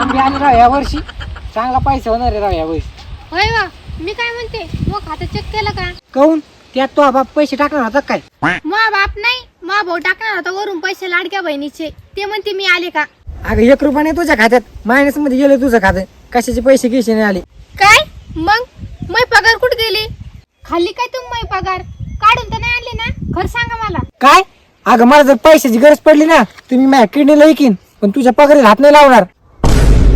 आंबे आले राव या वर्षी, चांगला पैसा होणार आहे राव या वर्षी. होय वा, मी काय म्हणते, मग खातं चेक केलं का? काऊन त्यात तो बाप पैसे टाकणार होता काय? मा बाप नाही, मा भाऊ टाकणार होता वरून पैसे लाडक्या बहिणीचे. ते म्हणते मी आले का? अगं 1 रुपया नाही तुझ्या खात्यात, मायनस मध्ये गेलं तुझं खातं. कशाचे पैसे गिसे नाही आले? काय मग मै पगार कुठे गेली? खाल्ली काय तुम्ही मै पगार? काढून तर नाही आणली ना? खरं सांगा मला. काय? अगं मला जर पैशाची गरज पडली ना, तुम्ही माझ्या किडनीला ऐकीन, पण तुझ्या पगारीत हात नाही लावणार.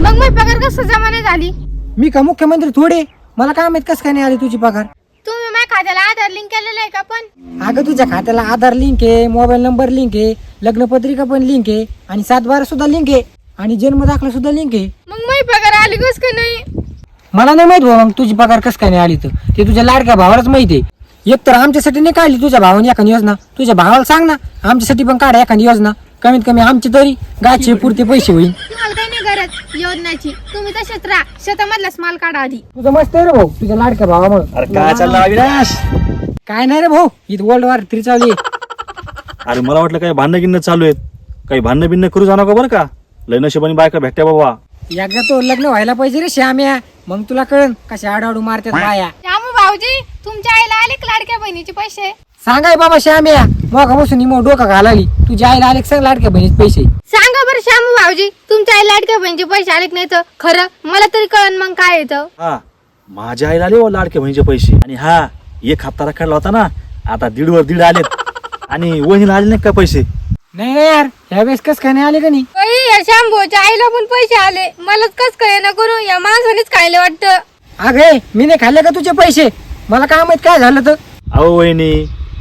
मग मै पगार कसं जमा नाही झाली? मी का मुख्यमंत्री थोडे, मला काय माहित कसं काय नाही आली तुझी पगार. तुम्ही माझ्या खात्याला आधार लिंक केलेलं आहे का? पण अगं तुझ्या खात्याला आधार लिंक आहे, मोबाईल नंबर लिंक आहे, लग्नपत्रिका पण लिंक आहे, आणि 7/12 सुद्धा लिंक आहे, आणि जन्म दाखला सुद्धा लिंक आहे. मग मै पगार आली कस का नाही? मला नाही माहित भाऊ, मग तुझी पगार कसं काय नाही आली तर ते तुझ्या लाडक्या भावालाच माहिती आहे. एक तर आमच्यासाठी नाही काढली तुझ्या भावाने एखादी योजना, तुझ्या भावाला सांग ना आमच्यासाठी पण काढा एखादी योजना. कमीत कमी आमची तरी गायचे पुरते पैसे होईल. तुम्हाला काही नाही गरज योजनाची, तुम्ही तसेच राहा, शेतामधलाच माल काढा आधी. तुझं मस्त आहे रे भाऊ, तुझ्या लाडक्या भावामुळे. अरे काय चाललं अविनाश? काय नाही रे भाऊ, इथं वर्ल्ड वॉर 3 चालू आहे. अरे मला वाटलं काही भांडणं गिन्न चालू आहेत, काही भांडणं बिन्न करू जाणं का बरं का? लय नशिबाने बायका भेटत्या बाबा. एकदा तो लग्न व्हायला पाहिजे रे श्याम्या, मग तुला कळन कशा आडाडू मारतात बाया. त्यामुळे भाऊजी, तुमच्या आईला आले का लाडक्या बहिणीचे पैसे? सांगाय बाबा श्याम्या, मग बसून मग डोका घालाली. तुझ्या आईला आले सांग लाडक्या बहिणीचे पैसे. सांगा बरं श्यामू भाऊजी, तुमच्या आई लाडक्या बहिणीचे पैसे आले की नाही तर खरं मला तरी कळन मग काय येतं. हा, माझ्या आईला आले हो लाडके बहिणीचे पैसे. आणि हा, 1 हप्ता रखडला होता ना, आता 1.5 वर 1.5 आलेत. आणि वहिनीला आले नाही का पैसे? नाही नाही यार, ह्यावेळेस कस काय नाही आले का नाही? या श्यामभाऊच्या आईला पण पैसे आले, मलाच कस काय ना करू, या माणसानेच खायला वाटतं. अगे मी नाही खाल्ले का तुझे पैसे? मला काय माहित काय झालं तर. अहो वहिनी,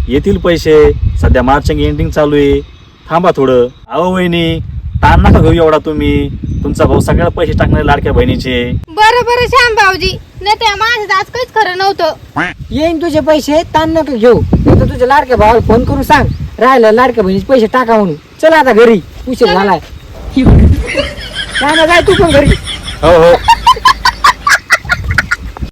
येतील पैसे. सध्या मार्च एंडिंग चालू आहे, थांबा थोडं. अहो वहिनी, ताण नका घेऊ एवढा तुम्ही. तुमचा भाऊ सगळ्याला पैसे टाकणार लाडक्या बहिणीचे. बरं बरं श्याम भाऊजी, नाही त्या माणसाचं आज काहीच खरं नव्हतं. येईन तुझे पैसे, ताण नका घेऊ. नाही तर तुझ्या लाडक्या भावाला फोन करून सांग राहिला लाडक्या बहिणीचे पैसे टाका म्हणून. चला आता घरी, उशीर झालाय. काय ना, जाय तू पण घरी. हो हो.